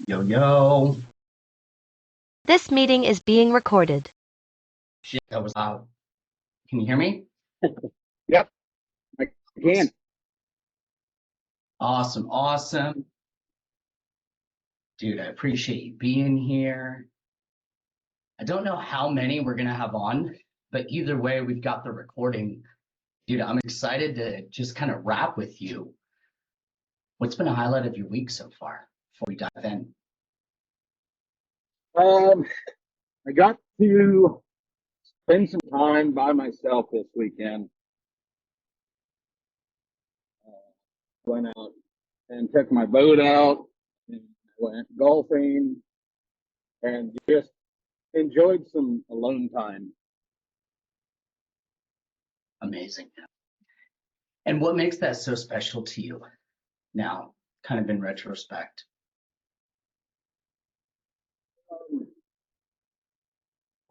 Yo, yo. This meeting is being recorded. Shit, that was loud. Can you hear me? Yep, I can. Awesome, awesome. Dude, I appreciate you being here. I don't know how many we're going to have on, but either way, we've got the recording. Dude, I'm excited to just kind of wrap with you. What's been a highlight of your week so far before we dive in? I got to spend some time by myself this weekend. Went out and took my boat out and went golfing and just enjoyed some alone time. Amazing. And what makes that so special to you now, kind of in retrospect?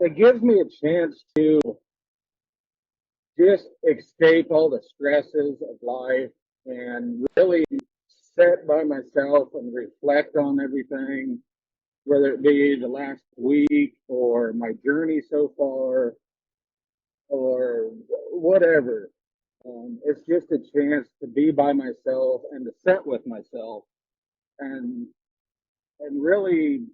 It gives me a chance to just escape all the stresses of life and really sit by myself and reflect on everything, whether it be the last week or my journey so far or whatever. It's just a chance to be by myself and to sit with myself and really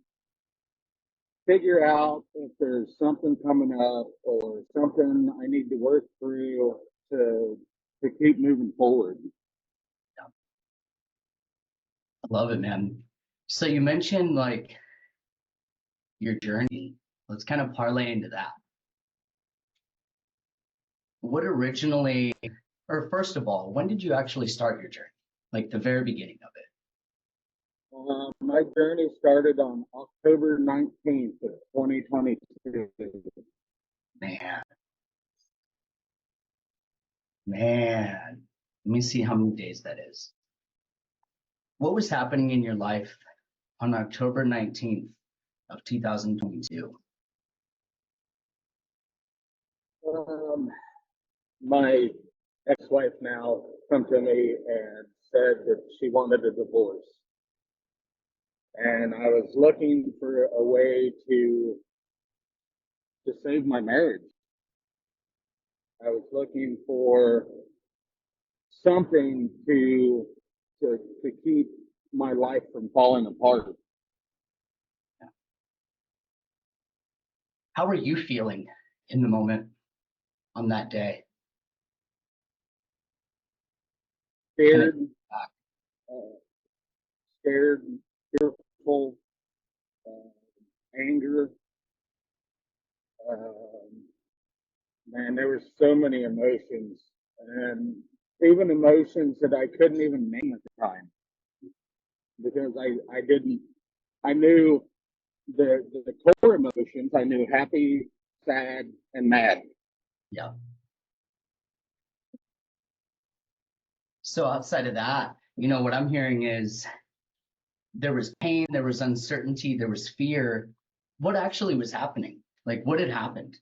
figure out if there's something coming up or something I need to work through to keep moving forward. I love it, man. So you mentioned like your journey. Let's kind of parlay into that. What originally, or first of all, when did you actually start your journey? Like the very beginning of it? My journey started on October 19th of 2022. Man, let me see how many days that is. What was happening in your life on October 19th of 2022? My ex-wife now come to me and said that she wanted a divorce. And I was looking for a way to save my marriage. I was looking for something to keep my life from falling apart. How were you feeling in the moment on that day? Scared, scared, fearful, anger. Man, there were so many emotions, and even emotions that I couldn't even name at the time because I knew the core emotions. I knew happy, sad, and mad. Yeah. So outside of that, what I'm hearing is there was pain, there was uncertainty, there was fear. What actually was happening? Like what had happened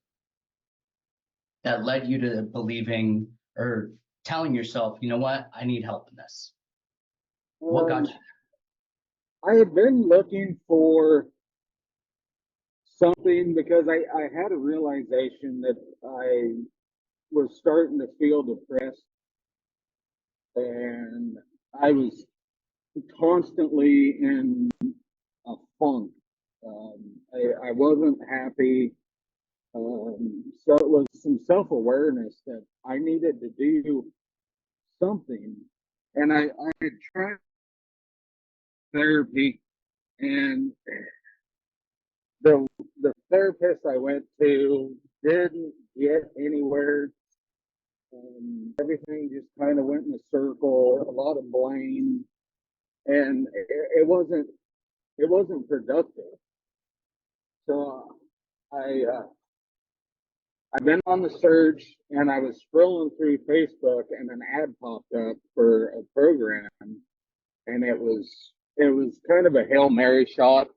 that led you to believing or telling yourself, you know what, I need help in this? What got you I had been looking for something because I had a realization that I was starting to feel depressed and I was constantly in a funk. I wasn't happy. So it was some self-awareness that I needed to do something. And I had tried therapy and the therapist I went to didn't get anywhere. Everything just kind of went in a circle, a lot of blame, and it wasn't productive. So I've been on the search, and I was scrolling through Facebook, and an ad popped up for a program, and it was kind of a Hail Mary shot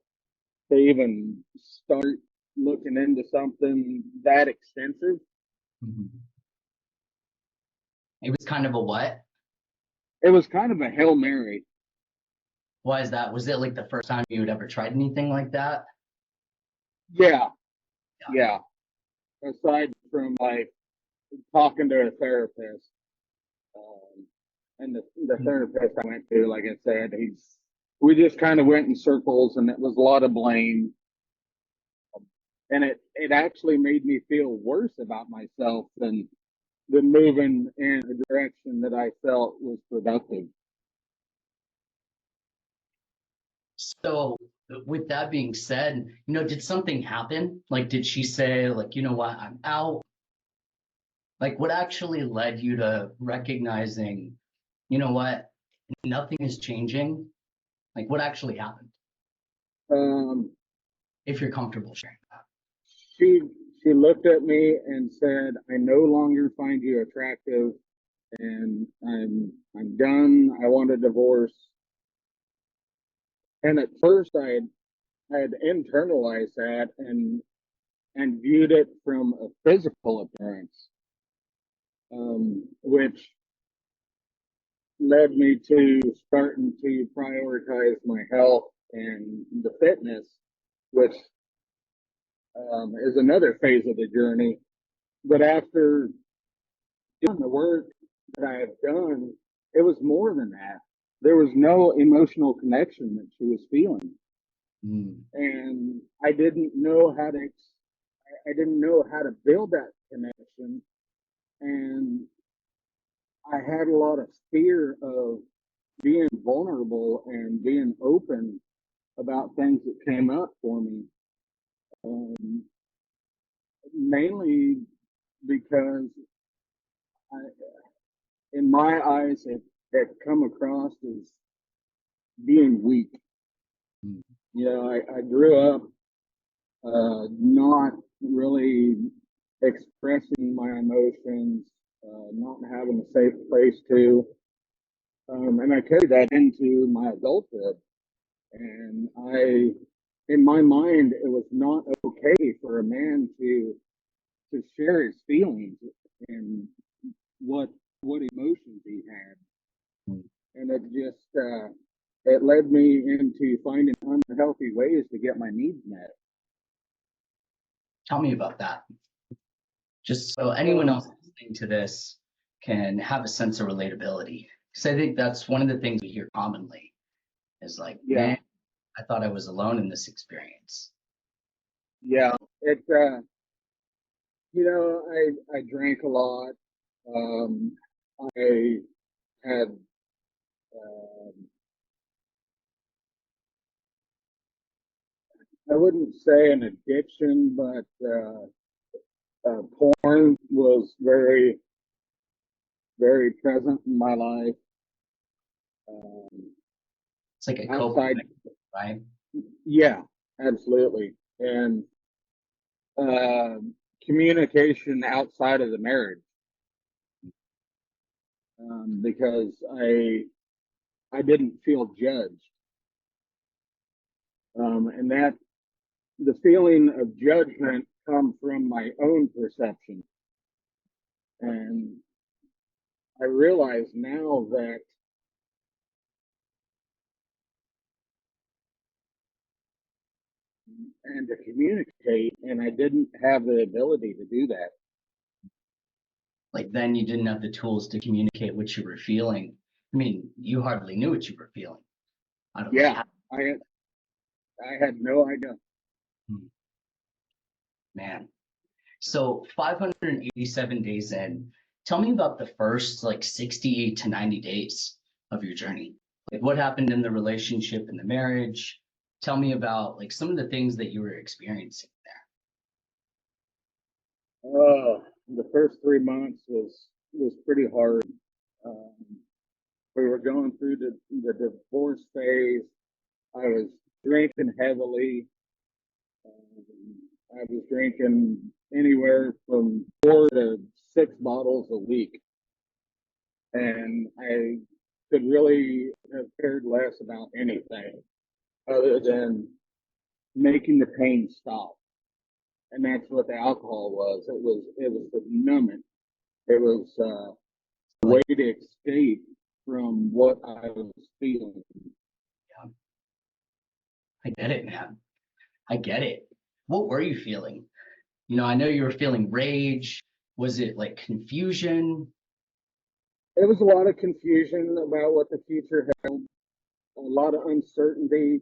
to even start looking into something that extensive. Mm-hmm. It was kind of a what? It was kind of a Hail Mary. Why is that? Was it like the first time you had ever tried anything like that? Yeah, yeah. Aside from like talking to a therapist, and the therapist I went to, like I said, we just kind of went in circles, and it was a lot of blame, and it actually made me feel worse about myself than moving in a direction that I felt was productive. So with that being said, did something happen? Like, did she say, like, you know what, I'm out? Like, what actually led you to recognizing, you know what, nothing is changing? Like, what actually happened? Um, If you're comfortable sharing that. she she looked at me and said, "I no longer find you attractive, and I'm done. I want a divorce." And at first, I had internalized that and viewed it from a physical appearance, which led me to starting to prioritize my health and the fitness, which is another phase of the journey. But after doing the work that I have done, it was more than that. There was no emotional connection that she was feeling. And I didn't know how to build that connection. And I had a lot of fear of being vulnerable and being open about things that came up for me. Um, Mainly because I, in my eyes, it had come across as being weak. I grew up not really expressing my emotions, not having a safe place to. And I carried that into my adulthood. And in my mind, it was not okay for a man to share his feelings and what emotions he had. And it led me into finding unhealthy ways to get my needs met. Tell me about that. Just so anyone else listening to this can have a sense of relatability. Because I think that's one of the things we hear commonly is like, Yeah. man, I thought I was alone in this experience. Yeah. I drank a lot. I had, I wouldn't say an addiction, but porn was very, very present in my life. It's like a Outside, coping, right? yeah, absolutely. And communication outside of the marriage, because I didn't feel judged, and that the feeling of judgment come from my own perception. And I realize now that and to communicate, and I didn't have the ability to do that. Like then you didn't have the tools to communicate what you were feeling. I mean, you hardly knew what you were feeling. I don't Yeah, know. I had no idea. Man. So 587 days in, tell me about the first like 60 to 90 days of your journey. Like what happened in the relationship and the marriage? Tell me about like some of the things that you were experiencing The first 3 months was pretty hard. Um, we were going through the divorce phase. I was drinking heavily. I was drinking anywhere from 4 to 6 bottles a week, and I could really have cared less about anything other than making the pain stop. And that's what the alcohol was. It was the numbing. It was a way to escape from what I was feeling. I get it, man. I get it. What were you feeling? I know you were feeling rage. Was it like confusion? It was a lot of confusion about what the future held, a lot of uncertainty.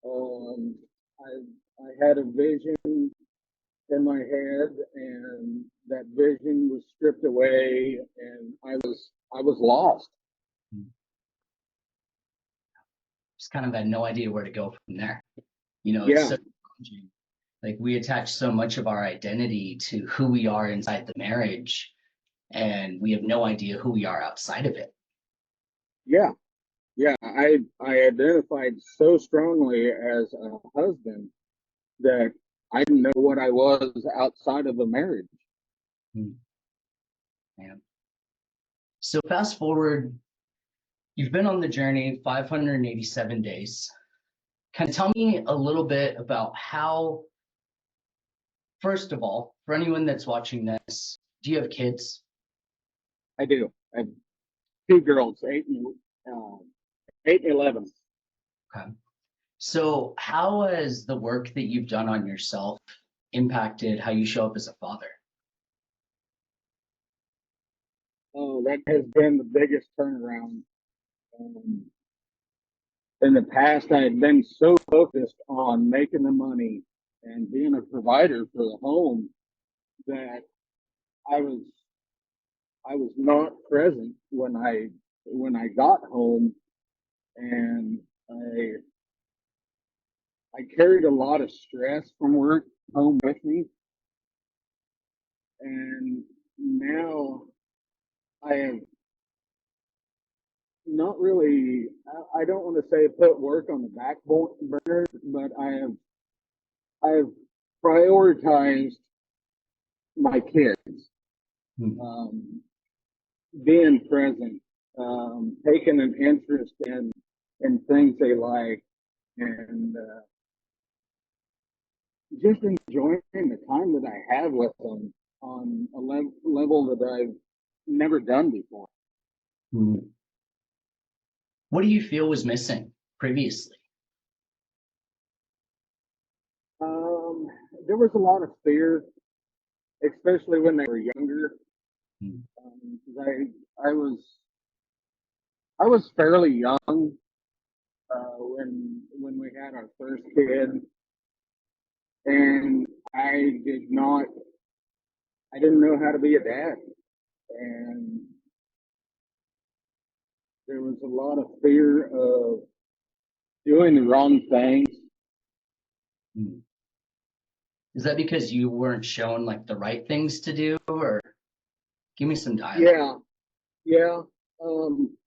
Um, I had a vision in my head, and that vision was stripped away, and I was lost. Just kind of had no idea where to go from there. It's Yeah, so challenging. Like we attach so much of our identity to who we are inside the marriage, and we have no idea who we are outside of it. yeah, yeah. I identified so strongly as a husband that I didn't know what I was outside of a marriage. Hmm, man. So fast forward, you've been on the journey 587 days. Kind of tell me a little bit about how, first of all, for anyone that's watching this, do you have kids? I do. I have two girls, 8 and 11. Okay. So how has the work that you've done on yourself impacted how you show up as a father? Oh, that has been the biggest turnaround. Um, in the past, I had been so focused on making the money and being a provider for the home that I was I was not present when I got home, and I carried a lot of stress from work home with me, and now I have not really. I don't want to say put work on the back burner, but I have prioritized my kids, Hmm. being present, taking an interest in things they like, and just enjoying the time that I have with them on a level that I've never done before. Hmm. What do you feel was missing previously? Um, there was a lot of fear, especially when they were younger. Hmm. 'Cause I was fairly young when we had our first kid, and I didn't know how to be a dad, and there was a lot of fear of doing the wrong things. Hmm. Is that because you weren't shown like the right things to do, or give me some dialogue? Yeah, yeah. Um,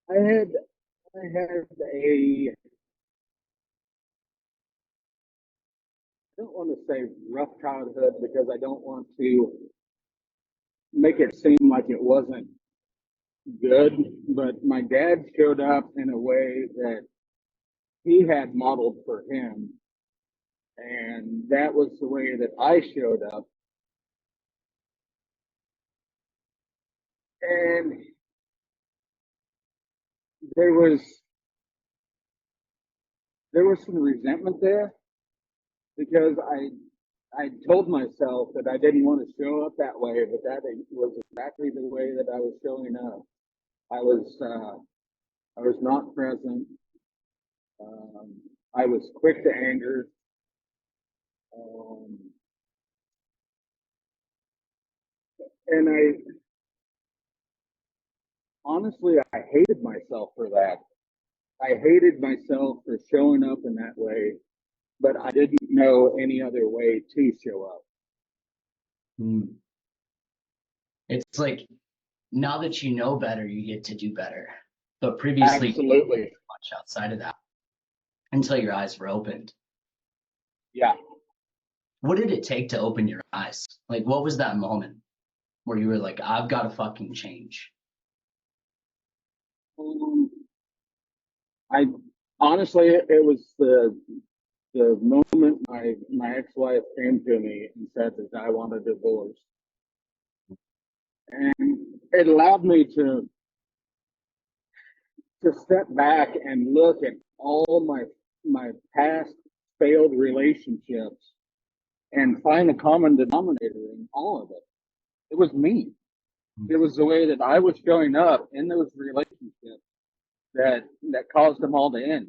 I had a I don't want to say rough childhood because I don't want to make it seem like it wasn't good, but my dad showed up in a way that he had modeled for him, and that was the way that I showed up. And there was some resentment there because I told myself that I didn't want to show up that way, but that was exactly the way that I was showing up. I was not present. Um, I was quick to anger. Um, and I hated myself for that. I hated myself for showing up in that way, but I didn't know any other way to show up. Hmm. It's like now that you know better, you get to do better. But previously, you didn't Absolutely. do much outside of that until your eyes were opened. Yeah. What did it take to open your eyes? Like, what was that moment where you were like, I've got to fucking change? Um, I honestly, it was the moment my ex-wife came to me and said that I want a divorce, and it allowed me to to step back and look at all my past failed relationships and find a common denominator in all of it. It was me. It was the way that I was showing up in those relationships that caused them all to end.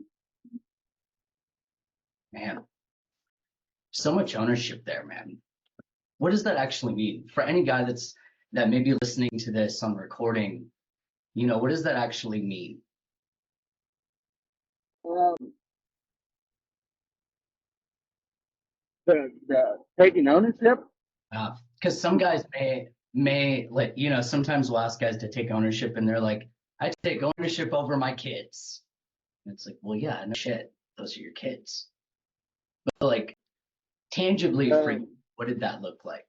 Man, so much ownership there, man. What does that actually mean for any guy that may be listening to this on recording? What does that actually mean? The taking ownership. Because some guys may sometimes we'll ask guys to take ownership, and they're like, I take ownership over my kids. And it's like, well, yeah, no shit, those are your kids. But like, tangibly for you, what did that look like?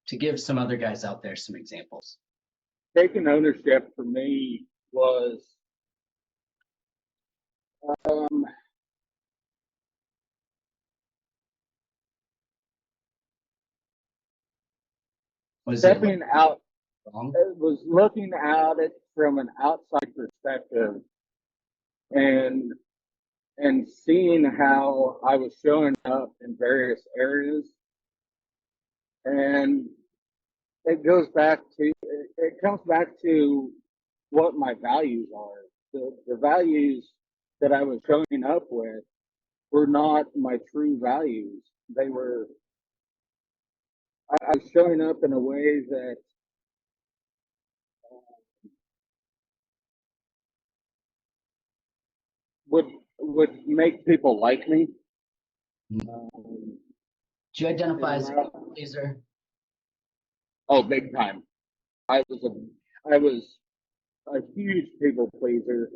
To give some other guys out there some examples. Taking ownership for me was stepping out. It was looking at it from an outside perspective and seeing how I was showing up in various areas. And it comes back to what my values are. The values that I was showing up with were not my true values. I was showing up in a way that would make people like me. Do you identify as a people pleaser? Oh, big time. I was a huge people pleaser,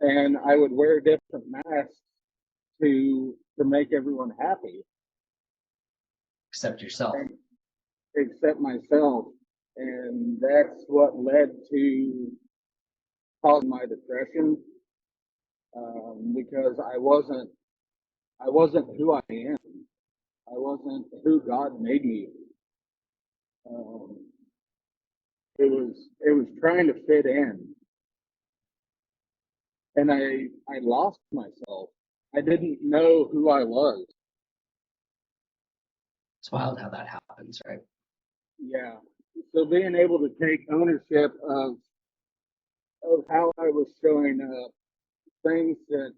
and I would wear different masks to make everyone happy, except yourself. Except myself, and that's what led to causing my depression. Because I wasn't who I am. I wasn't who God made me. It was trying to fit in, and I lost myself. I didn't know who I was. It's wild how that happens, right? Yeah. So being able to take ownership of how I was showing up, things that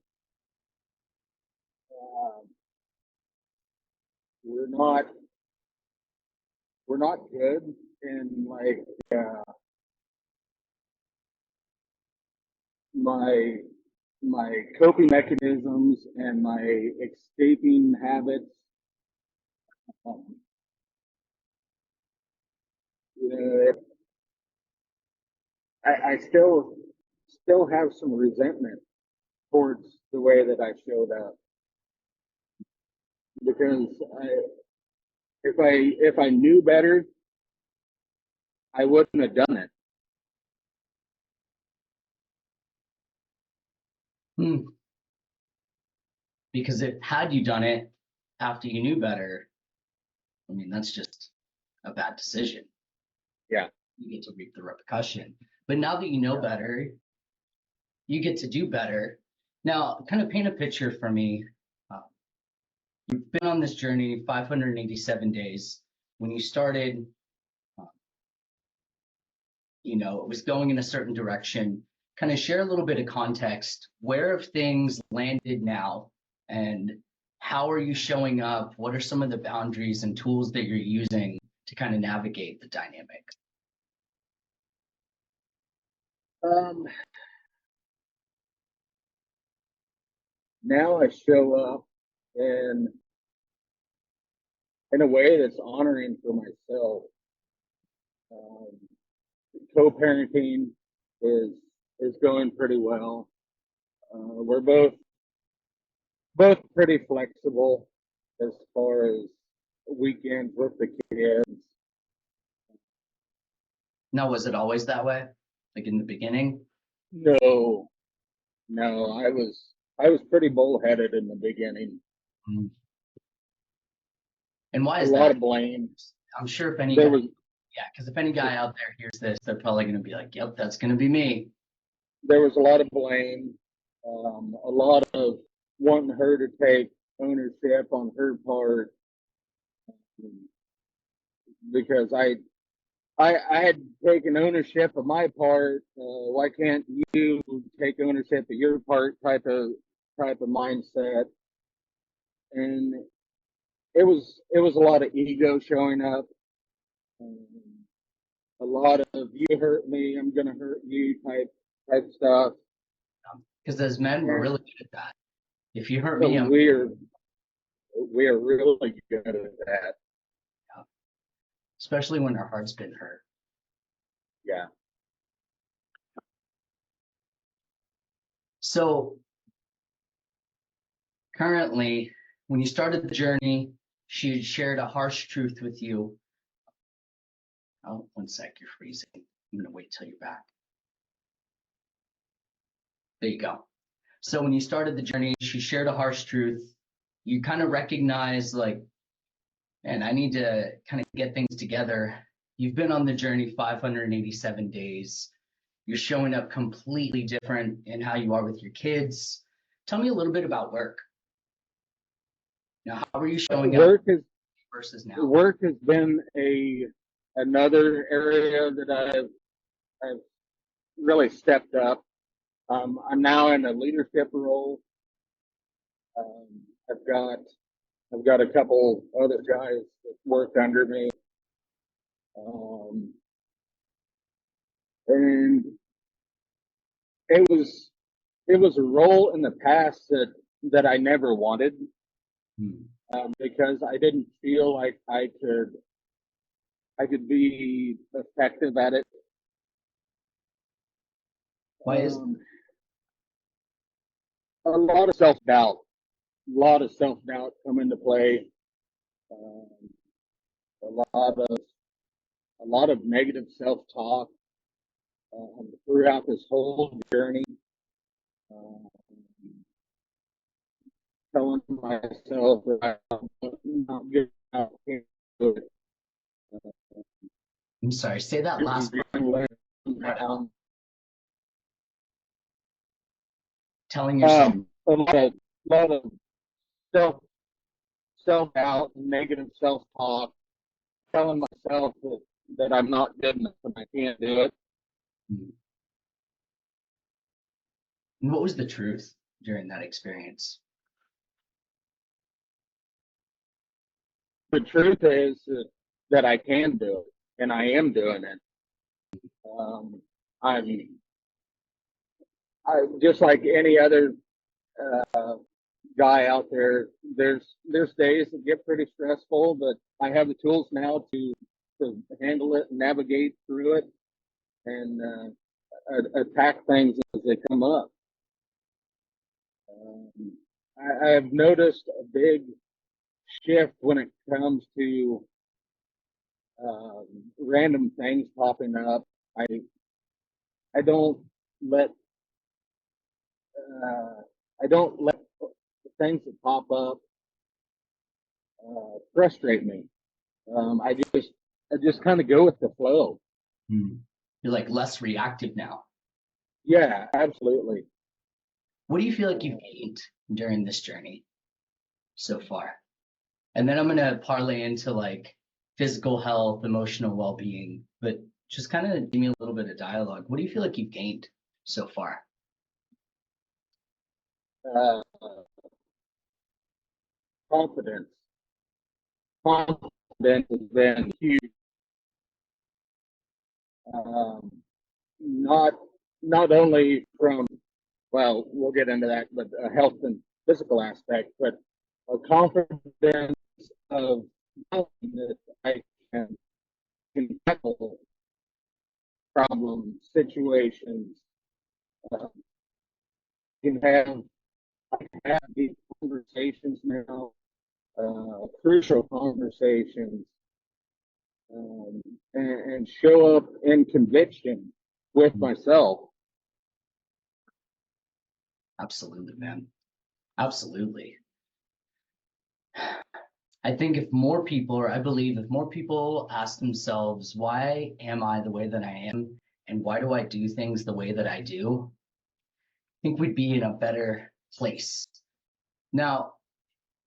were not good, and like my coping mechanisms and my escaping habits. I still have some resentment towards the way that I showed up, because if I knew better, I wouldn't have done it. Because had you done it after you knew better, I mean, that's just a bad decision. Yeah. You get to reap the repercussion. But now that you know better, you get to do better. Now, kind of paint a picture for me. You've been on this journey 587 days. When you started, it was going in a certain direction. Kind of share a little bit of context. Where have things landed now? And how are you showing up? What are some of the boundaries and tools that you're using to kind of navigate the dynamic? Now I show up in a way that's honoring for myself. Co-parenting is going pretty well. We're both pretty flexible as far as weekends with the kids. Now, was it always that way? Like in the beginning? No, I was pretty bullheaded in the beginning. Mm. And why is a that? lot of blame. I'm sure if any There guy, was because if any guy out there hears this, they're probably going to be like, yep, that's going to be me. there was a lot of blame, a lot of wanting her to take ownership on her part, because I had taken ownership of my part. Why can't you take ownership of your part? Type of mindset, and it was a lot of ego showing up, um, a lot of you hurt me, I'm gonna hurt you type stuff. Because as men, we're And really good at that. If you hurt me, I'm we're really good at that. especially when our heart's been hurt. Yeah. So currently, when you started the journey, she had shared a harsh truth with you. Oh, one sec, you're freezing. I'm gonna wait till you're back. There you go. So when you started the journey, she shared a harsh truth. You kind of recognize like, and I need to kind of get things together. You've been on the journey 587 days. You're showing up completely different in how you are with your kids. Tell me a little bit about work. Now, how are you showing up versus now? Work has been another area that I've really stepped up. I'm now in a leadership role. I've got a couple other guys that work under me, and it was a role in the past that I never wanted, because I didn't feel like I could be effective at it. Why is a lot of self-doubt? A lot of self-doubt come into play. A lot of negative self-talk throughout this whole journey. Telling myself that I'm not good enough, can't do it. I'm sorry, say that last part. Telling yourself a lot of self doubt, negative self talk, telling myself that I'm not good enough and I can't do it. And what was the truth during that experience? The truth is that I can do it, and I am doing it. I just like any other guy out there. There's days that get pretty stressful, but I have the tools now to handle it, and navigate through it, and attack things as they come up. I have noticed a big shift when it comes to random things popping up. I don't let the things that pop up frustrate me. I just kind of go with the flow. You're like less reactive now. Yeah, absolutely. What do you feel like you've gained during this journey so far? And then I'm going to parlay into like physical health, emotional well-being, but just kind of give me a little bit of dialogue. What do you feel like you've gained so far? Confidence. Confidence has been huge. Not only from, well, we'll get into that, but a health and physical aspect, but a confidence of knowing that I can tackle problems, situations, can have these conversations now, crucial conversations, and show up in conviction with myself. Absolutely, man. Absolutely. I think if more people, or I believe if more people ask themselves, why am I the way that I am? And why do I do things the way that I do? think we'd be in a better place. Now,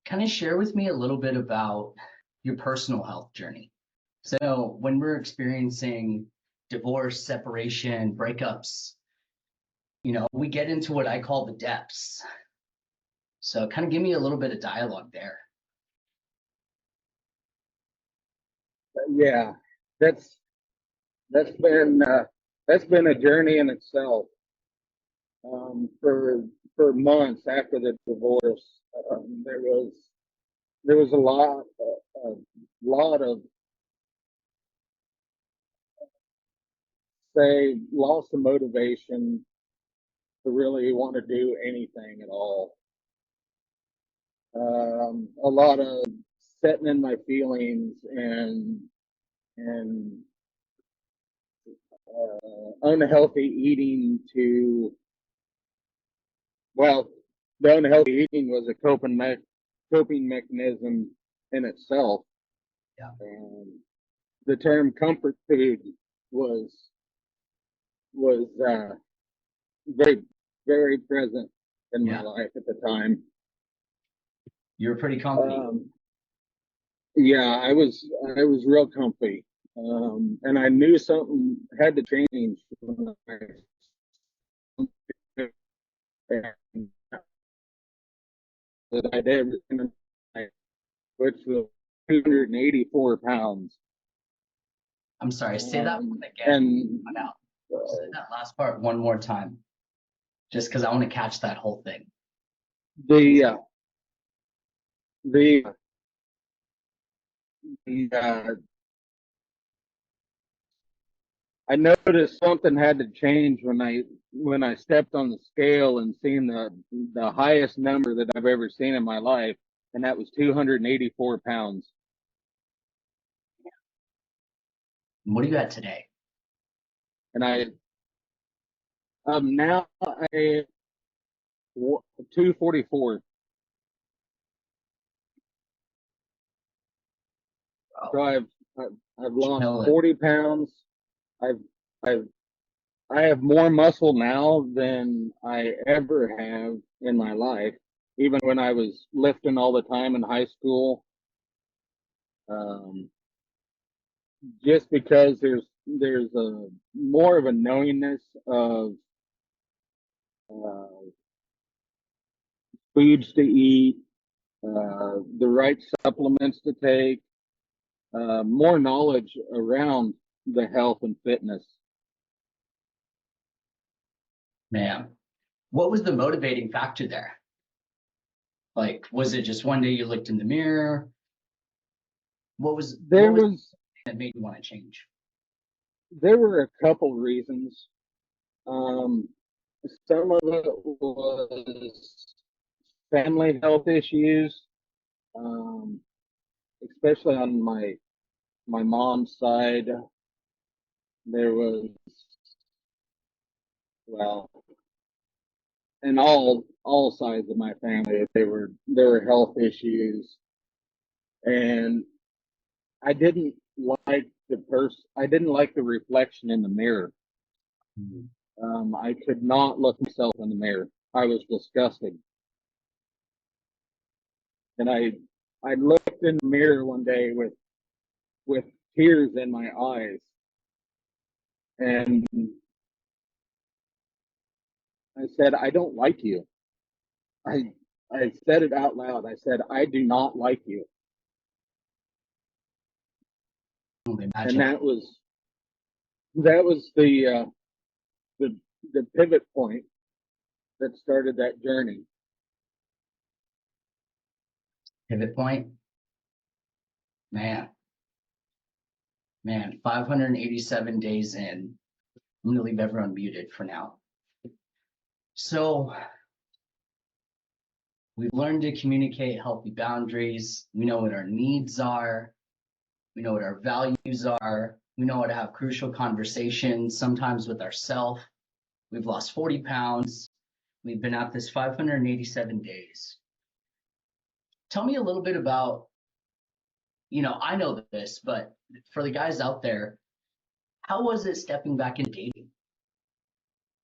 kind of share with me a little bit about your personal health journey. So when we're experiencing divorce, separation, breakups, we get into what I call the depths. So kind of give me a little bit of dialogue there. Yeah, that's that's been a journey in itself. For months after the divorce, there was a lot of say loss of motivation to really want to do anything at all. A lot of sitting in my feelings and unhealthy eating to well, the unhealthy eating was a coping mechanism in itself. Yeah. And the term comfort food was very very present in my life at the time. You were pretty comfy. Yeah, I was real comfy, and I knew something had to change when that I did, which was 284 pounds. I'm sorry, say that one again. And say that last part one more time, just because I want to catch that whole thing. I noticed something had to change when I stepped on the scale and seen the highest number that I've ever seen in my life, and that was 284 pounds. What are you at today? And now I 244. Oh. So I've lost 40 pounds. I have more muscle now than I ever have in my life. Even when I was lifting all the time in high school, just because there's a more of a knowingness of foods to eat, the right supplements to take, more knowledge around the health and fitness. Man, what was the motivating factor there? Like, was it just one day you looked in the mirror? What was that made you want to change? There were a couple reasons. Some of it was family health issues, especially on my mom's side. There was, well, in all sides of my family, there were health issues, and I didn't like I didn't like the reflection in the mirror. I could not look myself in the mirror. I was disgusted. And I looked in the mirror one day with tears in my eyes. And I said, I don't like you. I said it out loud. I said, I do not like you. And that was the pivot point that started that journey. Pivot point? Man, 587 days in. I'm going to leave everyone muted for now. So we've learned to communicate healthy boundaries. We know what our needs are. We know what our values are. We know how to have crucial conversations, sometimes with ourselves. We've lost 40 pounds. We've been at this 587 days. Tell me a little bit about, I know this, but for the guys out there, how was it stepping back into dating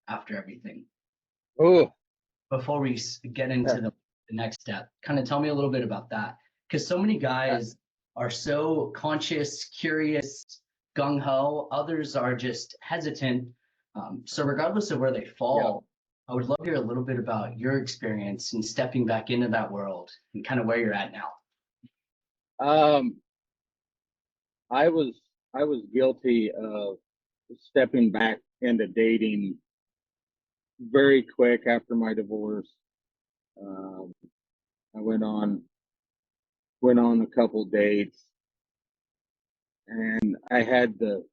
after everything? Oh, before we get into the next step? Kind of tell me a little bit about that. Because so many guys are so conscious, curious, gung-ho. Others are just hesitant. So regardless of where they fall, I would love to hear a little bit about your experience in stepping back into that world and kind of where you're at now. I was guilty of stepping back into dating very quick after my divorce. I went on a couple dates, and I had the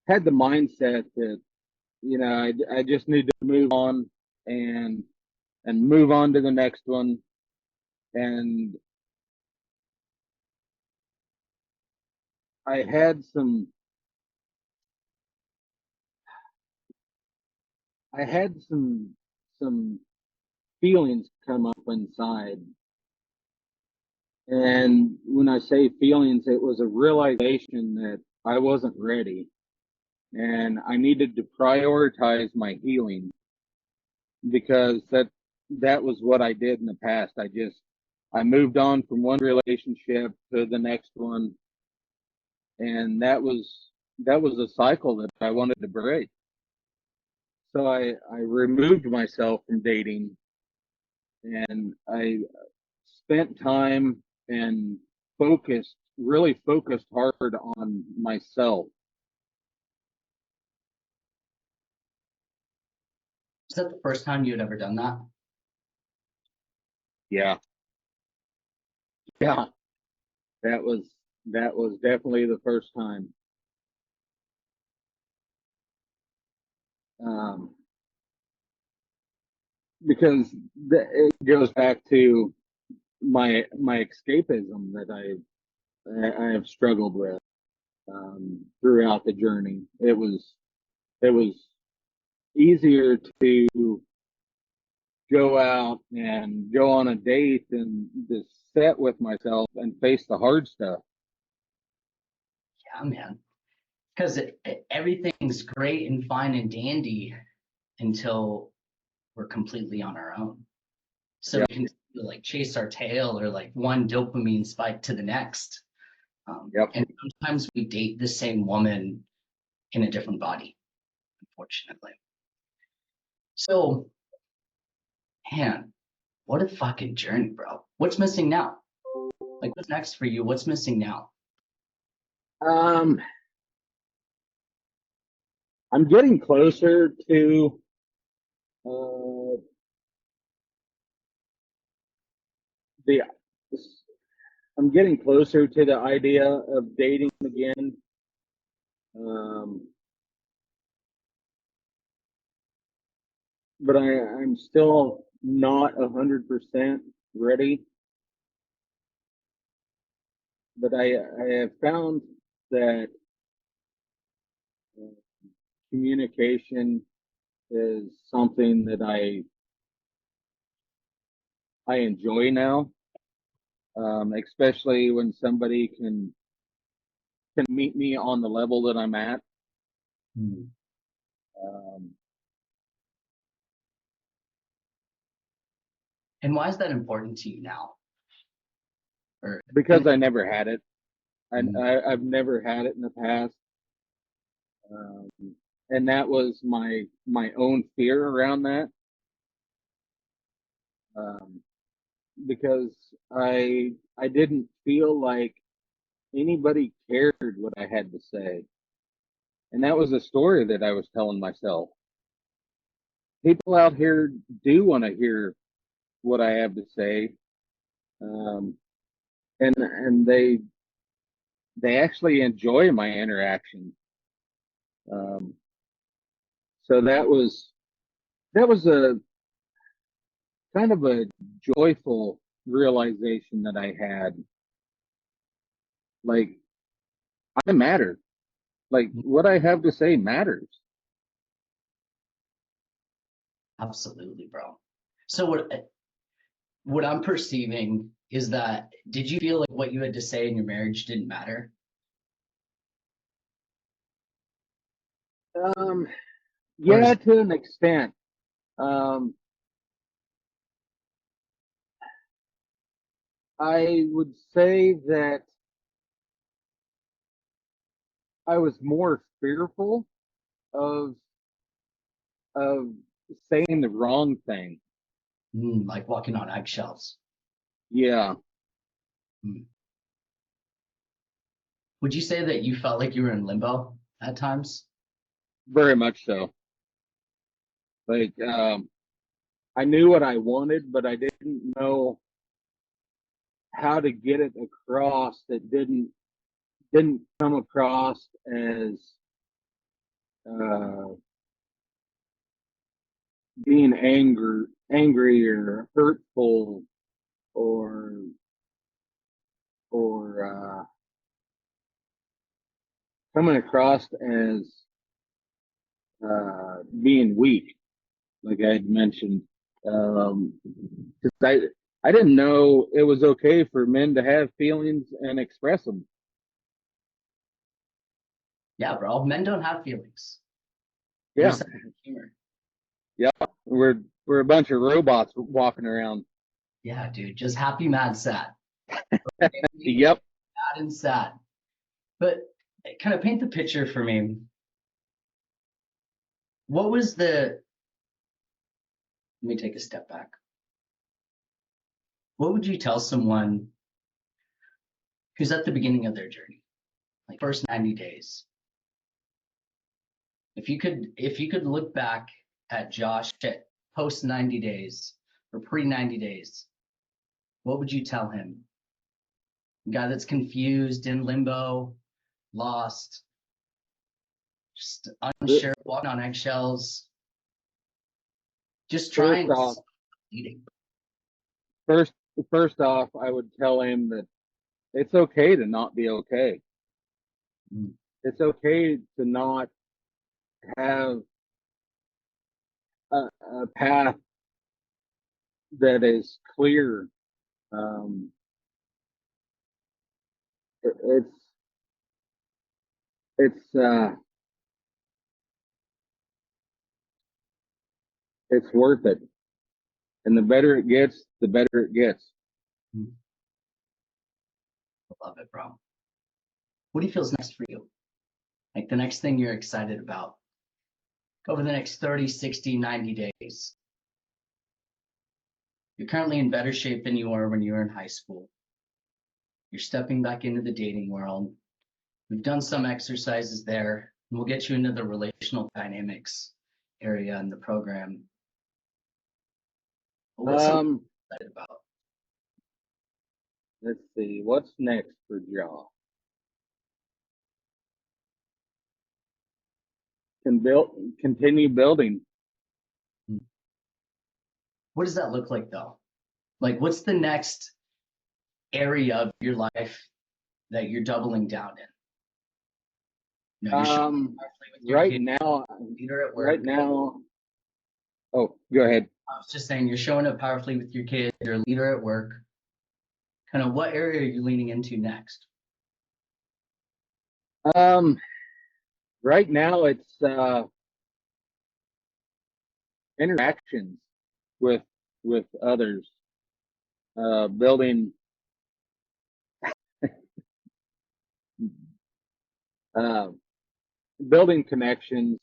mindset that, you know, I just need to move on and move on to the next one. And I had some some feelings come up inside. And when I say feelings, it was a realization that I wasn't ready and I needed to prioritize my healing, because that was what I did in the past. I moved on from one relationship to the next one, and that was a cycle that I wanted to break. So I removed myself from dating, and I spent time and really focused hard on myself. Is that the first time you had ever done that? Yeah. Yeah. That was definitely the first time. Because it goes back to my escapism that I have struggled with throughout the journey. It was easier to go out and go on a date and just sit with myself and face the hard stuff. Yeah, man. Because everything's great and fine and dandy until we're completely on our own. So Yep. we can like chase our tail or like one dopamine spike to the next. Yep. And sometimes we date the same woman in a different body, unfortunately. So, man, what a fucking journey, bro. What's missing now? Like, what's next for you? What's missing now? I'm getting closer to uh, the I'm getting closer to the idea of dating again. But I'm still not 100% ready. But I have found that communication is something that I enjoy now, especially when somebody can meet me on the level that I'm at. Um, And why is that important to you now? Or because I never had it. I've never had it in the past. And that was my own fear around that. Because I didn't feel like anybody cared what I had to say. And that was a story that I was telling myself. People out here do want to hear what I have to say. And they actually enjoy my interaction. So that was a kind of a joyful realization that I had. Like, I matter. Like, what I have to say matters. absolutely, bro. So what I'm perceiving is that, did you feel like what you had to say in your marriage didn't matter? Yeah, to an extent. I would say that I was more fearful of of saying the wrong thing. Like walking on eggshells. Yeah, Mm. Would you say that you felt like you were in limbo at times? very much so. Like, I knew what I wanted, but I didn't know how to get it across that didn't come across as uh, being angry or hurtful or or coming across as being weak, like I had mentioned. Because I didn't know it was okay for men to have feelings and express them. Yeah, bro. Men don't have feelings. They're Yeah, just humor. yeah, we're a bunch of robots walking around. Yeah, dude. Just happy, mad, sad. Yep. Mad and sad. But kind of paint the picture for me. What was the, let me take a step back. What would you tell someone who's at the beginning of their journey, like first 90 days? If you could look back at Josh at post 90 days or pre 90 days, what would you tell him? A guy that's confused, in limbo, lost, just unsure, walking on eggshells, just First trying to off, stop bleeding. first first off, I would tell him that it's okay to not be okay. Mm. It's okay to not have a path that is clear. Um, it, it's it's worth it, and the better it gets, the better it gets. Mm. I love it, bro. What do you feel is next for you? Like the next thing you're excited about over the next 30, 60, 90 days? You're currently in better shape than you were when you were in high school. You're stepping back into the dating world. We've done some exercises there, and we'll get you into the relational dynamics area in the program. But what's something Um, you're excited about? let's see, what's next for Jaw? Continue building. What does that look like though? Like what's the next area of your life that you're doubling down in? You know, you're showing powerfully with your Right kids, now, leader at right work. now. Oh, go ahead. I was just saying you're showing up powerfully with your kids, you're a leader at work. Kind of what area are you leaning into next? Um, right now it's interactions with others, building uh, building connections,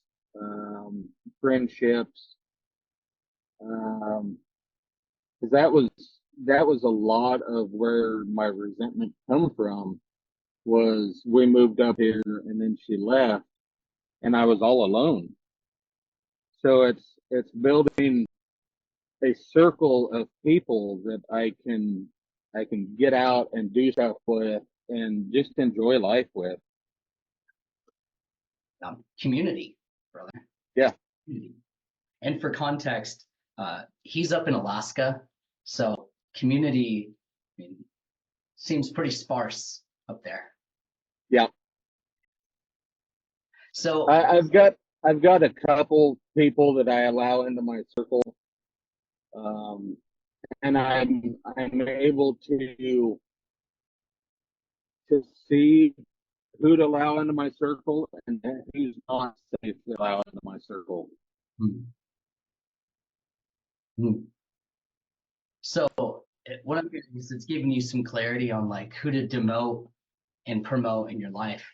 friendships. Um, 'Cause that was a lot of where my resentment come from. Was we moved up here and then she left, and I was all alone. So it's building a circle of people that I can get out and do stuff with and just enjoy life with. Community, brother. Yeah. Community. And for context, he's up in Alaska, so community, I mean, seems pretty sparse up there. Yeah. So I've got a couple people that I allow into my circle, um, and I'm able to see who to allow into my circle and who's not safe to allow into my circle. hmm, Hmm. So what I'm hearing is it's giving you some clarity on like who to demote and promote in your life.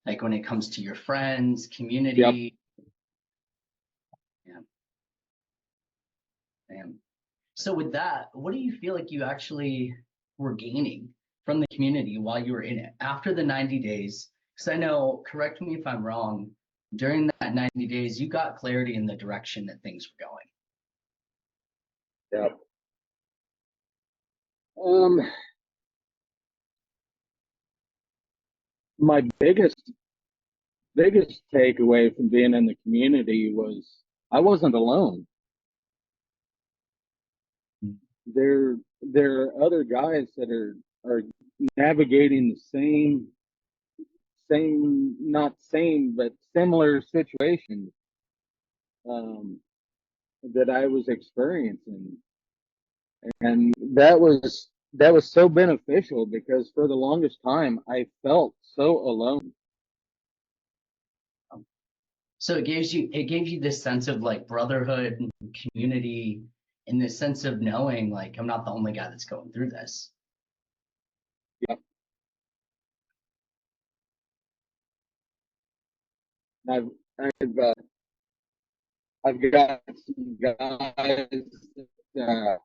Like when it comes to your friends, community. Yeah. Man. So with that, what do you feel like you actually were gaining from the community while you were in it after the 90 days? Because I know, correct me if I'm wrong, during that 90 days, you got clarity in the direction that things were going. Yep. My biggest takeaway from being in the community was I wasn't alone. There are other guys that are navigating the not same but similar situations that I was experiencing, and that was so beneficial because for the longest time I felt so alone. So it gave you this sense of like brotherhood and community, and this sense of knowing like I'm not the only guy that's going through this. Yep. I've I've uh, I've got some guys that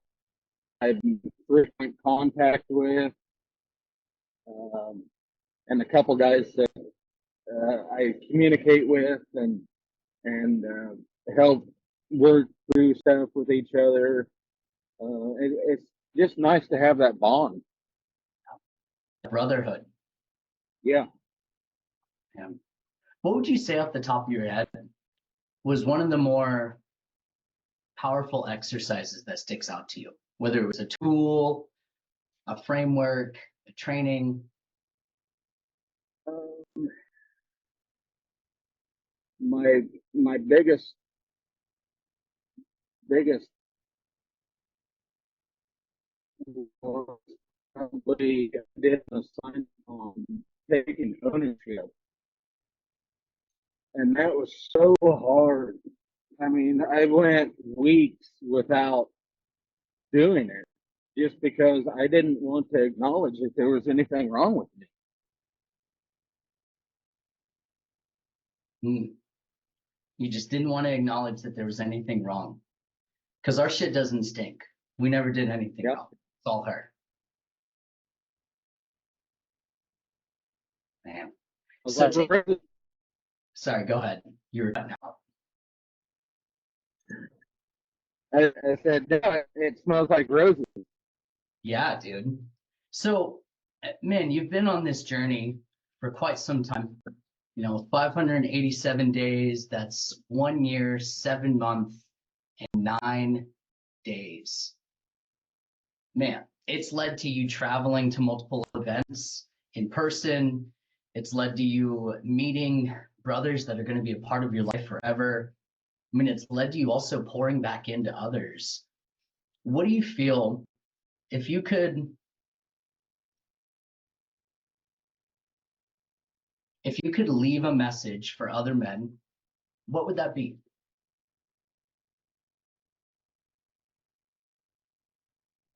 I'm in frequent contact with, um, and a couple guys that I communicate with and help work through stuff with each other. It's just nice to have that bond. Brotherhood. Yeah. Yeah. What would you say off the top of your head was one of the more powerful exercises that sticks out to you? Whether it was a tool, a framework, a training. Um, my biggest was probably did an assignment on taking ownership, and that was so hard. I mean, I went weeks without doing it just because I didn't want to acknowledge that there was anything wrong with me. You just didn't want to acknowledge that there was anything wrong. Because our shit doesn't stink. We never did anything Yep. wrong. It's all her. Man. I was So like, sorry, go ahead. You were cutting out. I said, "No, it smells like roses." Yeah, dude. So, man, you've been on this journey for quite some time. 587 days. That's 1 year, 7 months, and 9 days. Man, it's led to you traveling to multiple events in person. It's led to you meeting brothers that are going to be a part of your life forever. I mean, it's led to you also pouring back into others. What do you feel if you could leave a message for other men, what would that be?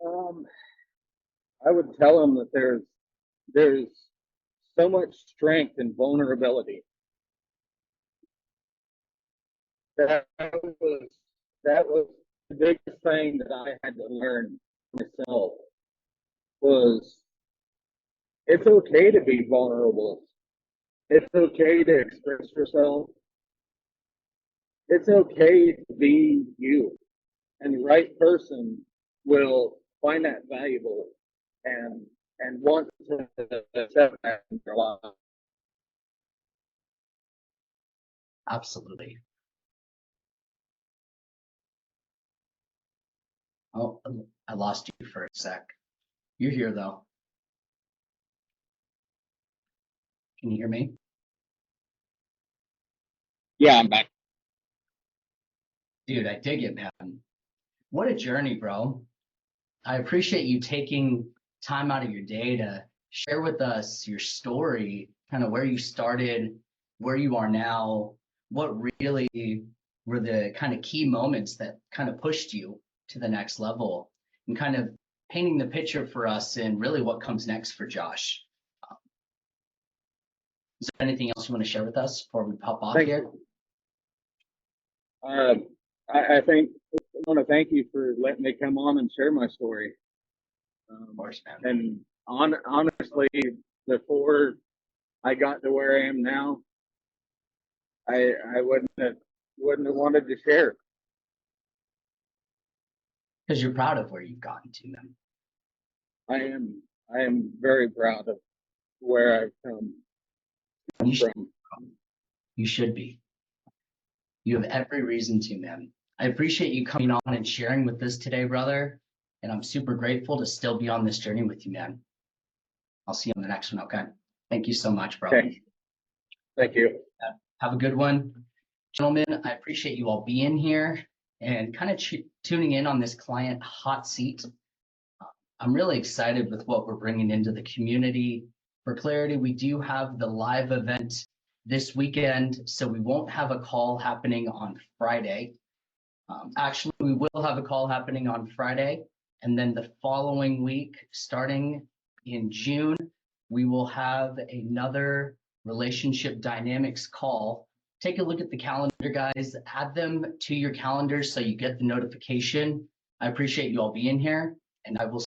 Um, I would tell them that there's so much strength in vulnerability. That was that was the biggest thing that I had to learn myself was it's okay to be vulnerable. It's okay to express yourself. It's okay to be you. And the right person will find that valuable and want to accept that in their life. Absolutely. Oh, I lost you for a sec. You're here though. Can you hear me? Yeah, I'm back. Dude, I dig it, man. What a journey, bro. I appreciate you taking time out of your day to share with us your story, kind of where you started, where you are now, what really were the kind of key moments that kind of pushed you to the next level and kind of painting the picture for us and really what comes next for Josh. Is there anything else you want to share with us before we pop off here? I think I want to thank you for letting me come on and share my story. Of course, man. And honestly, before I got to where I am now, I wouldn't have wanted to share. Because you're proud of where you've gotten to, man. I am very proud of where I've come from. You should be. You have every reason to, man. I appreciate you coming on and sharing with us today, brother. And I'm super grateful to still be on this journey with you, man. I'll see you on the next one, okay? Thank you so much, bro. Okay. Thank you. Have a good one. Gentlemen, I appreciate you all being here and kind of tuning in on this client hot seat. I'm really excited with what we're bringing into the community. For clarity, we do have the live event this weekend, so we won't have a call happening on Friday. Actually, we will have a call happening on Friday, and then the following week, starting in June, we will have another relationship dynamics call. Take a look at the calendar, guys. Add them to your calendars so you get the notification. I appreciate you all being here, and I will